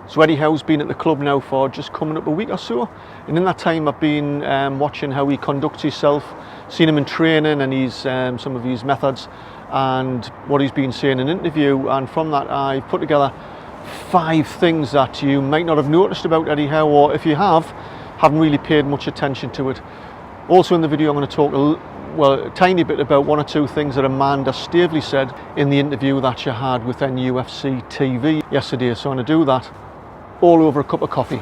So Eddie Howe's been at the club now for just coming up a week or so, and in that time I've been watching how he conducts himself, seen him in training and some of his methods and what he's been saying in an interview, and from that I've put together 5 things that you might not have noticed about Eddie Howe, or if you haven't really paid much attention to it. Also in the video I'm going to talk a tiny bit about 1 or 2 things that Amanda Staveley said in the interview that she had with NUFC TV yesterday, so I'm going to do that all over a cup of coffee.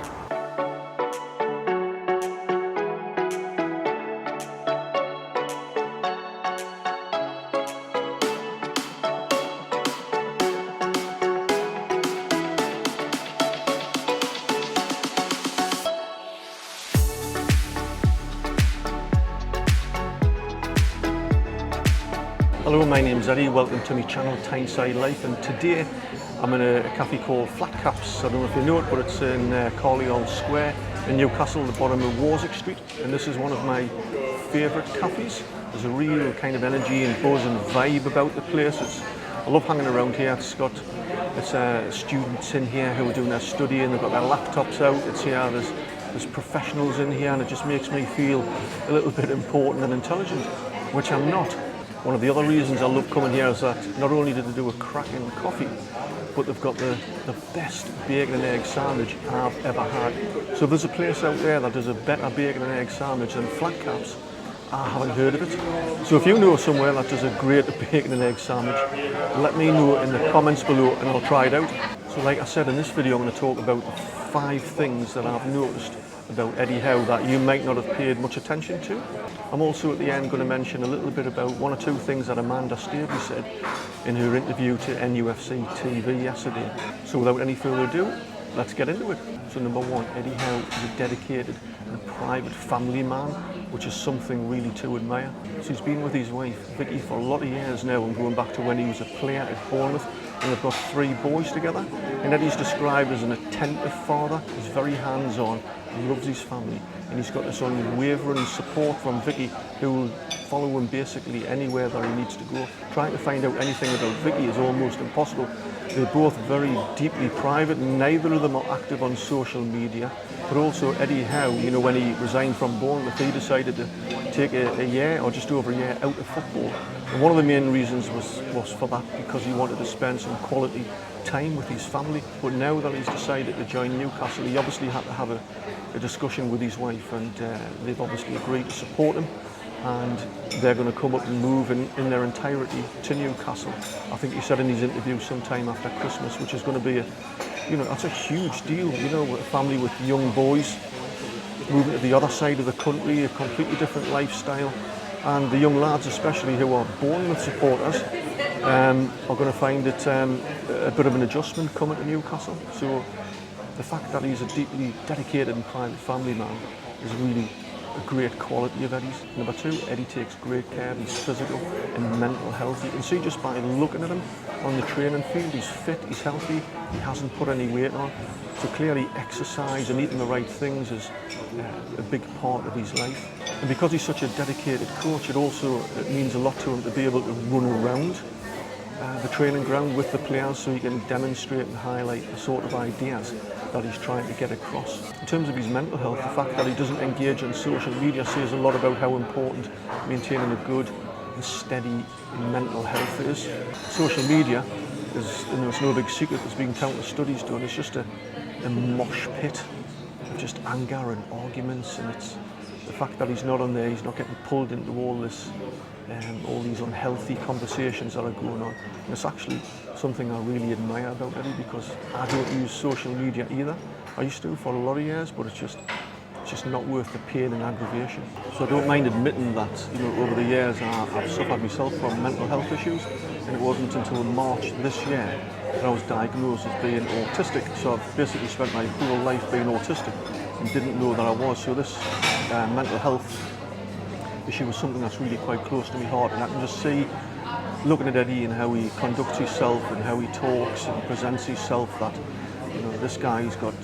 Hello, my name's Eddie, welcome to my channel Tyneside Life, and today I'm in a cafe called Flat Caps. I don't know if you know it, but it's in Carlisle Square in Newcastle, the bottom of Warwick Street, and this is one of my favourite cafes. There's a real kind of energy and buzz and vibe about the place. I love hanging around here. It's students in here who are doing their studying, they've got their laptops out, there's professionals in here, and it just makes me feel a little bit important and intelligent, which I'm not. One of the other reasons I love coming here is that not only do they do a cracking coffee, but they've got the best bacon and egg sandwich I've ever had. So if there's a place out there that does a better bacon and egg sandwich than Flat Caps, I haven't heard of it. So if you know somewhere that does a great bacon and egg sandwich, let me know in the comments below and I'll try it out. So like I said, in this video I'm going to talk about 5 things that I've noticed about Eddie Howe that you might not have paid much attention to. I'm also at the end going to mention a little bit about 1 or 2 things that Amanda Staveley said in her interview to NUFC TV yesterday. So without any further ado, let's get into it. So number 1, Eddie Howe is a dedicated and private family man, which is something really to admire. So he's been with his wife Vicky for a lot of years now, and going back to when he was a player at Bournemouth, and they've got 3 boys together. And Eddie's described as an attentive father. He's very hands-on, loves his family, and he's got this unwavering support from Vicky, who will follow him basically anywhere that he needs to go. Trying to find out anything about Vicky is almost impossible. They're both very deeply private, and neither of them are active on social media. But also Eddie Howe, you know, when he resigned from Bournemouth, he decided to take a year or just over a year out of football. And one of the main reasons was for that, because he wanted to spend some quality time with his family. But now that he's decided to join Newcastle, he obviously had to have a discussion with his wife, and they've obviously agreed to support him, and they're going to come up and move in their entirety to Newcastle. I think he said in his interview sometime after Christmas, which is going to be that's a huge deal, you know, with a family with young boys moving to the other side of the country, a completely different lifestyle. And the young lads especially who are Bournemouth supporters are going to find it a bit of an adjustment coming to Newcastle. So the fact that he's a deeply dedicated and private family man is really a great quality of Eddie's. Number 2, Eddie takes great care of his physical and mental health. You can see just by looking at him on the training field, he's fit, he's healthy, he hasn't put any weight on. So clearly exercise and eating the right things is a big part of his life. And because he's such a dedicated coach, it means a lot to him to be able to run around the training ground with the players, so he can demonstrate and highlight the sort of ideas that he's trying to get across. In terms of his mental health, the fact that he doesn't engage on social media says a lot about how important maintaining a good and steady mental health is. Social media is, it's no big secret, there's been countless studies done, it's just a mosh pit of just anger and arguments, and it's the fact that he's not on there, he's not getting pulled into all these unhealthy conversations that are going on. And it's actually something I really admire about Eddie, because I don't use social media either. I used to for a lot of years, but it's just not worth the pain and aggravation. So I don't mind admitting that, you know, over the years I've suffered myself from mental health issues, and it wasn't until March this year that I was diagnosed as being autistic. So I've basically spent my whole life being autistic and didn't know that I was. So this mental health issue was something that's really quite close to my heart, and I can just see, looking at Eddie and how he conducts himself and how he talks and presents himself, that, you know, this guy's got,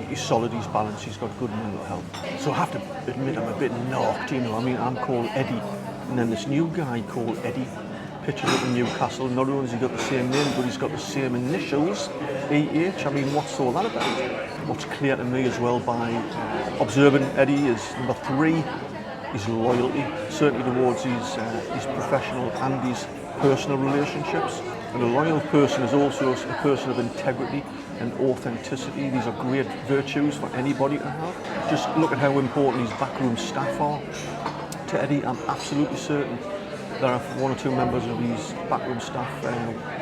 he's solid, he's balanced, he's got good mental health. So I have to admit I'm a bit knocked, you know. I mean, I'm called Eddie, and then this new guy called Eddie pitches up in Newcastle. Not only has he got the same name, but he's got the same initials, EH. I mean, what's all that about? What's clear to me as well by observing Eddie is number 3, his loyalty, certainly towards his professional and his personal relationships. And a loyal person is also a person of integrity and authenticity. These are great virtues for anybody to have. Just look at how important his backroom staff are to Eddie. I'm absolutely certain that if 1 or 2 members of his backroom staff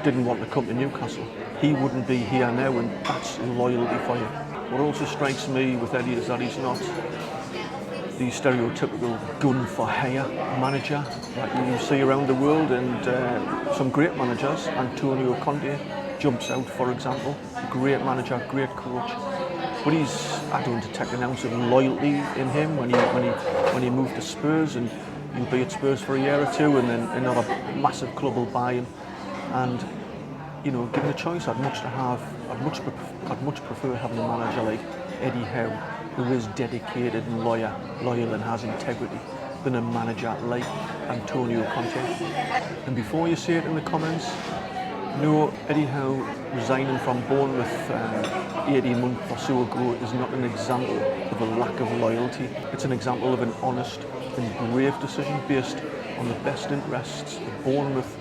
didn't want to come to Newcastle, he wouldn't be here now, and that's loyalty for you. What also strikes me with Eddie is that he's not the stereotypical gun-for-hire manager that you see around the world, and some great managers. Antonio Conte jumps out, for example. Great manager, great coach. But I don't detect an ounce of loyalty in him when he moved to Spurs, and he'll be at Spurs for a year or 2, and then another massive club will buy him. And given a choice, I'd much prefer having a manager like Eddie Howe, who is dedicated and loyal and has integrity, than a manager like Antonio Conte. And before you say it in the comments, no, Eddie Howe resigning from Bournemouth 18 months or so ago is not an example of a lack of loyalty. It's an example of an honest and brave decision based on the best interests of Bournemouth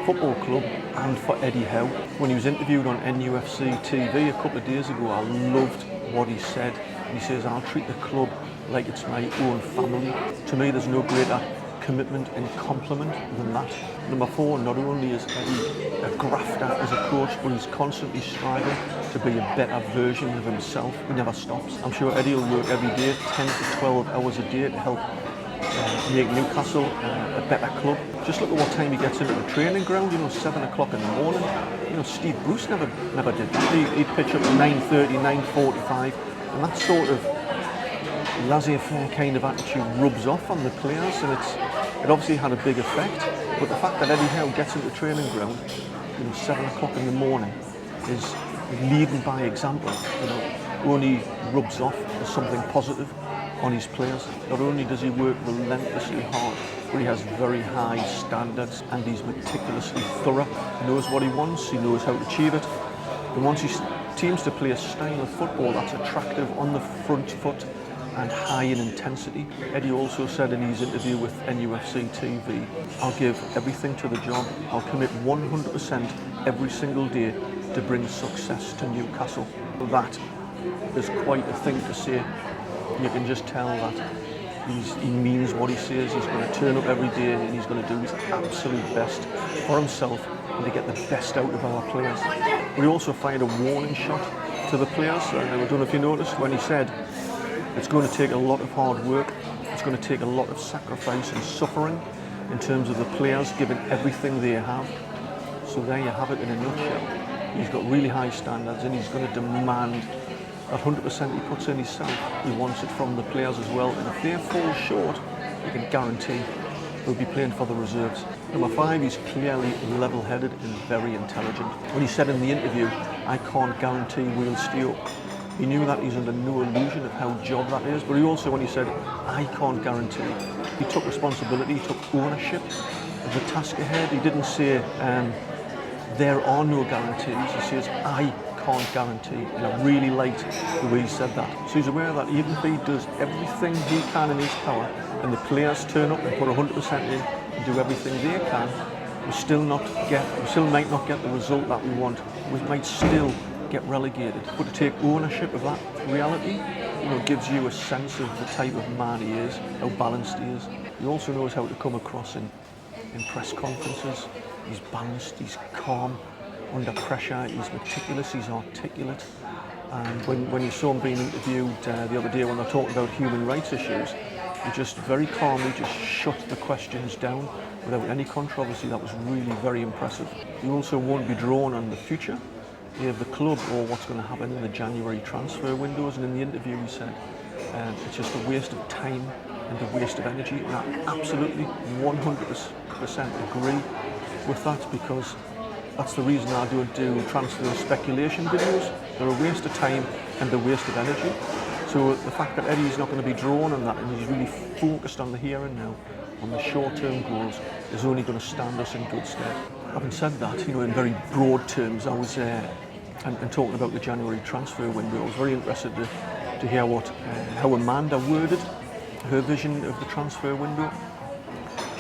Football Club and for Eddie Howe. When he was interviewed on NUFC TV a couple of days ago, I loved what he said. He says, "I'll treat the club like it's my own family." To me, there's no greater commitment and compliment than that. Number 4, not only is Eddie a grafter as a coach, but he's constantly striving to be a better version of himself. He never stops. I'm sure Eddie will work every day, 10 to 12 hours a day, to help make Newcastle a better club. Just look at what time he gets into the training ground, 7 o'clock in the morning. Steve Bruce never did that. He'd pitch up at 9:30, 9:45, and that sort of laissez-faire kind of attitude rubs off on the players, and it obviously had a big effect. But the fact that Eddie Howe gets into the training ground 7 o'clock in the morning is leading by example, only rubs off as something positive on his players. Not only does he work relentlessly hard, but he has very high standards, and he's meticulously thorough. He knows what he wants, he knows how to achieve it, and wants his teams to play a style of football that's attractive on the front foot and high in intensity. Eddie also said in his interview with NUFC TV, "I'll give everything to the job. I'll commit 100% every single day to bring success to Newcastle." That is quite a thing to say. You can just tell that he means what he says. He's going to turn up every day and he's going to do his absolute best for himself and to get the best out of our players. But he also fired a warning shot to the players. I don't know if you noticed when he said it's going to take a lot of hard work, it's going to take a lot of sacrifice and suffering in terms of the players giving everything they have. So there you have it in a nutshell. He's got really high standards and he's going to demand that 100% he puts in himself. He wants it from the players as well, and if they fall short, you can guarantee he'll be playing for the reserves. Number 5, he's clearly level-headed and very intelligent. When he said in the interview, "I can't guarantee we'll stay up," he knew that he's under no illusion of how job that is, but he also, when he said, "I can't guarantee," he took responsibility, he took ownership of the task ahead. He didn't say, "There are no guarantees." He says, "I can't guarantee," and I really liked the way he said that. So he's aware that even if he does everything he can in his power and the players turn up and put 100% in and do everything they can, we still might not get the result that we want. We might still get relegated. But to take ownership of that reality, gives you a sense of the type of man he is, how balanced he is. He also knows how to come across in press conferences. He's balanced, he's calm under pressure, he's meticulous, he's articulate. And when you saw him being interviewed the other day when they were talking about human rights issues, he just very calmly just shut the questions down without any controversy. That was really very impressive. He also won't be drawn on the future of the club or what's going to happen in the January transfer windows. And in the interview he said, it's just a waste of time and a waste of energy. And I absolutely 100% agree with that, because that's the reason I don't do transfer speculation videos. They're a waste of time and a waste of energy. So the fact that Eddie's not going to be drawn on that and he's really focused on the here and now, on the short-term goals, is only going to stand us in good stead. Having said that, you know, in very broad terms, I was and talking about the January transfer window, I was very interested to hear how Amanda worded her vision of the transfer window.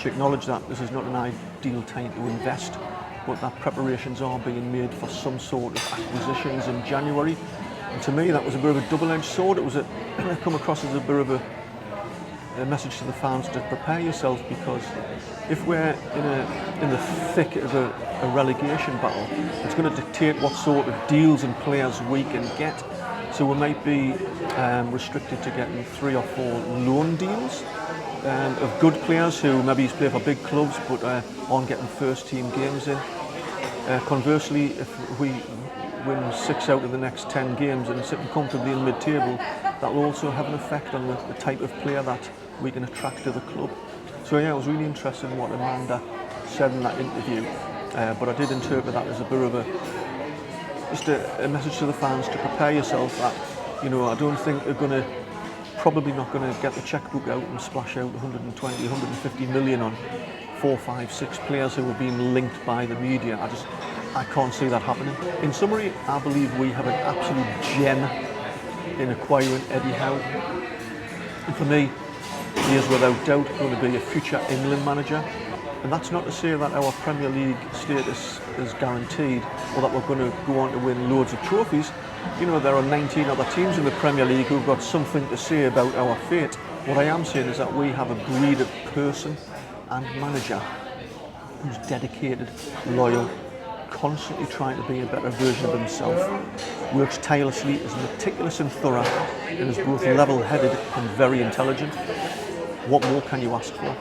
She acknowledged that this is not an ideal time to invest, but that preparations are being made for some sort of acquisitions in January. And to me, that was a bit of a double-edged sword. It was come across as a bit of a message to the fans to prepare yourself, because if we're in the thick of a relegation battle, it's going to dictate what sort of deals and players we can get. So we might be restricted to getting 3 or 4 loan deals of good players who maybe play for big clubs but aren't getting first team games in. Conversely, if we win 6 out of the next 10 games and sitting comfortably in mid-table, that will also have an effect on the type of player that we can attract to the club. So yeah, I was really interested in what Amanda said in that interview, but I did interpret that as a bit of just a message to the fans to prepare yourself that, you know, I don't think they're probably not going to get the checkbook out and splash out 120, 150 million on 4, 5, 6 players who are being linked by the media. I can't see that happening. In summary, I believe we have an absolute gem in acquiring Eddie Howe. And for me, he is without doubt going to be a future England manager. And that's not to say that our Premier League status is guaranteed or that we're going to go on to win loads of trophies. You know, there are 19 other teams in the Premier League who've got something to say about our fate. What I am saying is that we have a breed of person and manager who's dedicated, loyal, constantly trying to be a better version of himself, works tirelessly, is meticulous and thorough, and is both level-headed and very intelligent. What more can you ask for?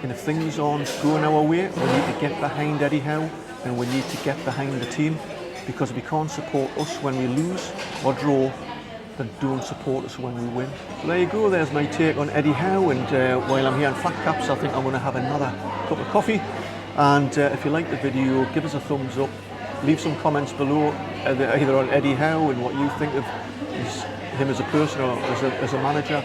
And if things aren't going our way, we need to get behind Eddie Howe and we need to get behind the team, because if he can't support us when we lose or draw, then don't support us when we win. So there you go, there's my take on Eddie Howe, and while I'm here in Flat Caps, I think I'm going to have another cup of coffee. And if you like the video, give us a thumbs up, leave some comments below, either on Eddie Howe and what you think of him as a person or as a manager,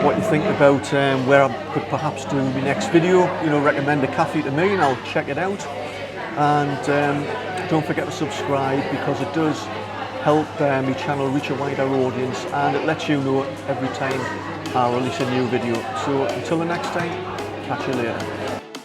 what you think about where I could perhaps do my next video. You know, recommend a cafe to me and I'll check it out. And don't forget to subscribe, because it does help my channel reach a wider audience, and it lets you know every time I release a new video. So until the next time, catch you later.